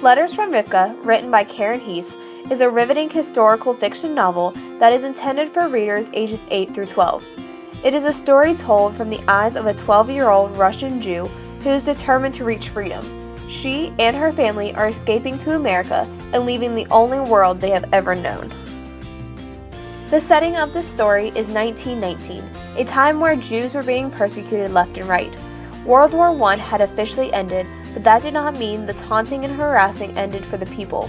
Letters from Rifka, written by Karen Heiss, is a riveting historical fiction novel that is intended for readers ages 8 through 12. It is a story told from the eyes of a 12-year-old Russian Jew who is determined to reach freedom. She and her family are escaping to America and leaving the only world they have ever known. The setting of this story is 1919, a time where Jews were being persecuted left and right. World War I had officially ended, but that did not mean the taunting and harassing ended for the people.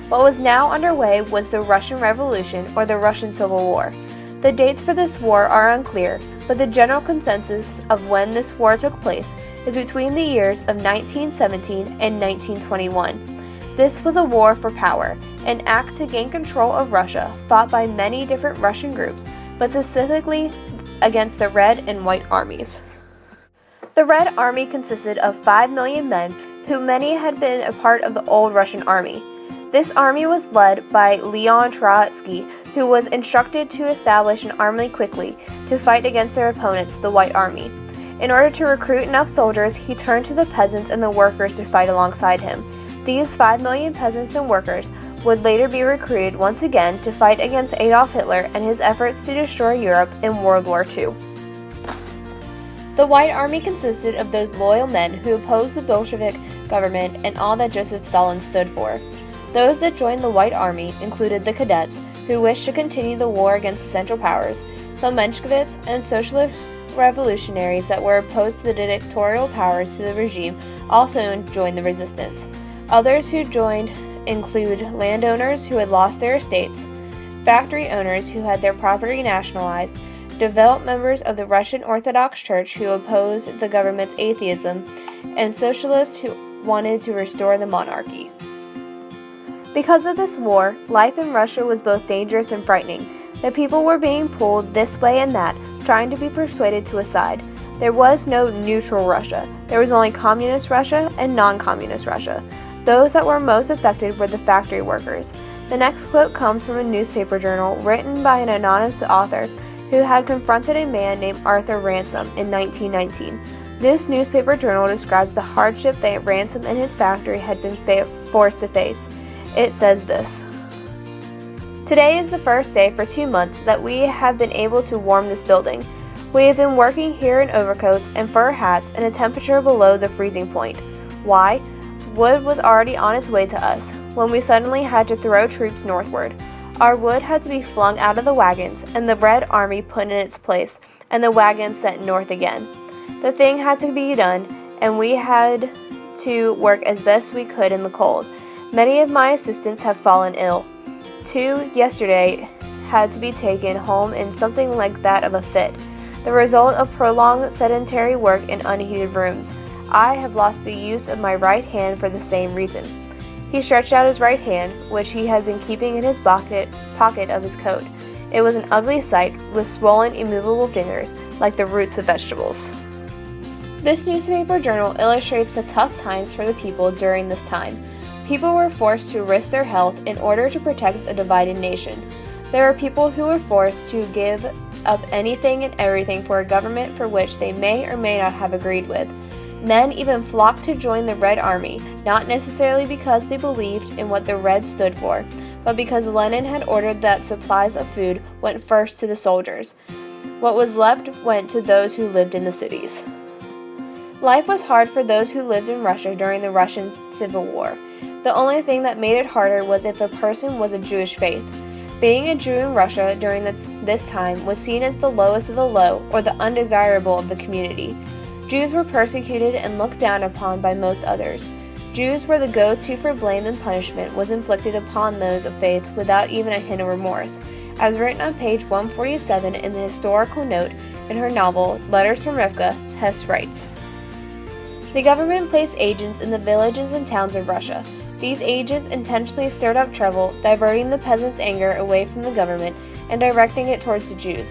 What was now underway was the Russian Revolution or the Russian Civil War. The dates for this war are unclear, but the general consensus of when this war took place is between the years of 1917 and 1921. This was a war for power, an act to gain control of Russia fought by many different Russian groups, but specifically against the Red and White armies. The Red Army consisted of 5 million men, who many had been a part of the old Russian army. This army was led by Leon Trotsky, who was instructed to establish an army quickly to fight against their opponents, the White Army. In order to recruit enough soldiers, he turned to the peasants and the workers to fight alongside him. These 5 million peasants and workers would later be recruited once again to fight against Adolf Hitler and his efforts to destroy Europe in World War II. The White Army consisted of those loyal men who opposed the Bolshevik government and all that Joseph Stalin stood for. Those that joined the White Army included the cadets, who wished to continue the war against the Central Powers, some Mensheviks and socialist revolutionaries that were opposed to the dictatorial powers to the regime also joined the resistance. Others who joined include landowners who had lost their estates, factory owners who had their property nationalized, devout members of the Russian Orthodox Church who opposed the government's atheism, and socialists who wanted to restore the monarchy. Because of this war, life in Russia was both dangerous and frightening. The people were being pulled this way and that, trying to be persuaded to a side. There was no neutral Russia. There was only communist Russia and non-communist Russia. Those that were most affected were the factory workers. The next quote comes from a newspaper journal written by an anonymous author who had confronted a man named Arthur Ransom in 1919. This newspaper journal describes the hardship that Ransom and his factory had been forced to face. It says this: "Today is the first day for 2 months that we have been able to warm this building. We have been working here in overcoats and fur hats in a temperature below the freezing point. Why? Wood was already on its way to us when we suddenly had to throw troops northward. Our wood had to be flung out of the wagons, and the Red Army put in its place, and the wagons sent north again. The thing had to be done, and we had to work as best we could in the cold. Many of my assistants have fallen ill. 2 yesterday had to be taken home in something like that of a fit, the result of prolonged sedentary work in unheated rooms. I have lost the use of my right hand for the same reason." He stretched out his right hand, which he had been keeping in his pocket of his coat. It was an ugly sight, with swollen, immovable fingers, like the roots of vegetables. This newspaper journal illustrates the tough times for the people during this time. People were forced to risk their health in order to protect a divided nation. There were people who were forced to give up anything and everything for a government for which they may or may not have agreed with. Men even flocked to join the Red Army, not necessarily because they believed in what the Red stood for, but because Lenin had ordered that supplies of food went first to the soldiers. What was left went to those who lived in the cities. Life was hard for those who lived in Russia during the Russian Civil War. The only thing that made it harder was if a person was of Jewish faith. Being a Jew in Russia during this time was seen as the lowest of the low, or the undesirable of the community. Jews were persecuted and looked down upon by most others. Jews were the go-to for blame, and punishment was inflicted upon those of faith without even a hint of remorse. As written on page 147 in the historical note in her novel, Letters from Rifka, Hess writes, "The government placed agents in the villages and towns of Russia. These agents intentionally stirred up trouble, diverting the peasants' anger away from the government and directing it towards the Jews.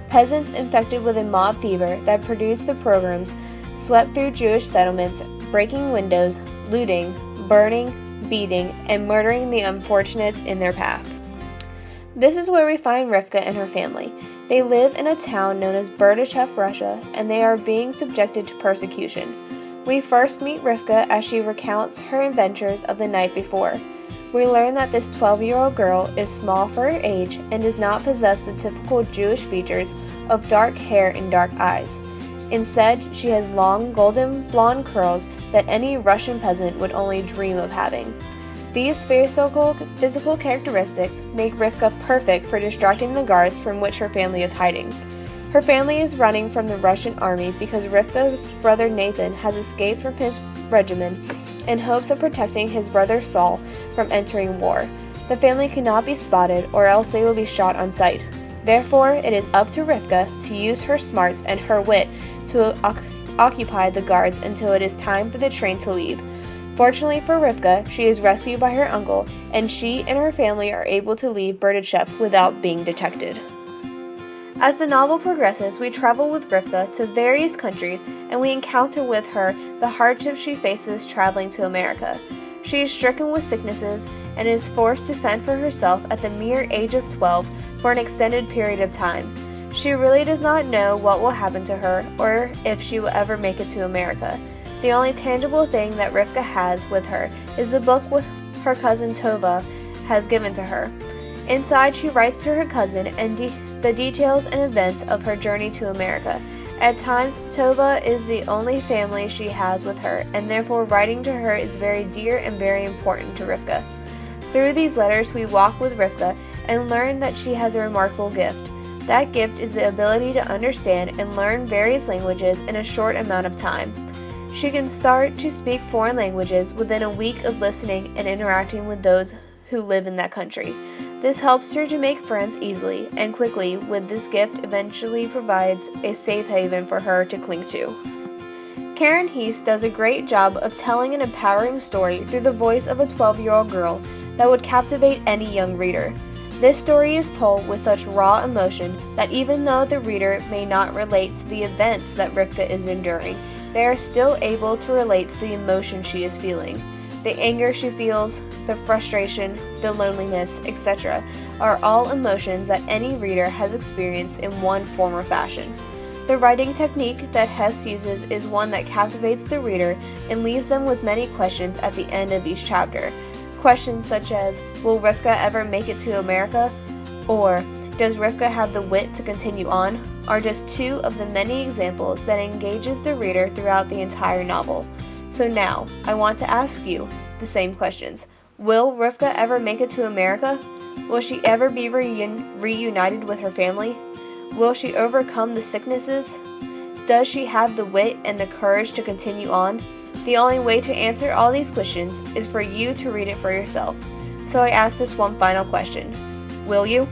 Peasants infected with a mob fever that produced the pogroms swept through Jewish settlements, breaking windows, looting, burning, beating, and murdering the unfortunates in their path." This is where we find Rifka and her family. They live in a town known as Berdichev, Russia, and they are being subjected to persecution. We first meet Rifka as she recounts her adventures of the night before. We learn that this 12-year-old girl is small for her age and does not possess the typical Jewish features of dark hair and dark eyes. Instead, she has long golden blonde curls that any Russian peasant would only dream of having. These physical characteristics make Rifka perfect for distracting the guards from which her family is hiding. Her family is running from the Russian army because Rifka's brother Nathan has escaped from his regiment in hopes of protecting his brother Saul from entering war. The family cannot be spotted or else they will be shot on sight. Therefore, it is up to Rifka to use her smarts and her wit to occupy the guards until it is time for the train to leave. Fortunately for Rifka, she is rescued by her uncle, and she and her family are able to leave Berdichev without being detected. As the novel progresses, we travel with Rifka to various countries, and we encounter with her the hardships she faces traveling to America. She is stricken with sicknesses and is forced to fend for herself at the mere age of 12 for an extended period of time. She really does not know what will happen to her or if she will ever make it to America. The only tangible thing that Rifka has with her is the book her cousin Tova has given to her. Inside, she writes to her cousin and the details and events of her journey to America. At times, Tova is the only family she has with her, and therefore writing to her is very dear and very important to Rifka. Through these letters, we walk with Rifka and learn that she has a remarkable gift. That gift is the ability to understand and learn various languages in a short amount of time. She can start to speak foreign languages within a week of listening and interacting with those who live in that country. This helps her to make friends easily and quickly. With this gift, eventually provides a safe haven for her to cling to. Karen Heese does a great job of telling an empowering story through the voice of a 12-year-old girl that would captivate any young reader. This story is told with such raw emotion that even though the reader may not relate to the events that Rifka is enduring, they are still able to relate to the emotion she is feeling. The anger she feels, the frustration, the loneliness, etc. are all emotions that any reader has experienced in one form or fashion. The writing technique that Hess uses is one that captivates the reader and leaves them with many questions at the end of each chapter. Questions such as, will Rifka ever make it to America? Or, does Rifka have the wit to continue on? Are just two of the many examples that engages the reader throughout the entire novel. So now, I want to ask you the same questions. Will Rifka ever make it to America? Will she ever be reunited with her family? Will she overcome the sicknesses? Does she have the wit and the courage to continue on? The only way to answer all these questions is for you to read it for yourself. So I ask this one final question. Will you?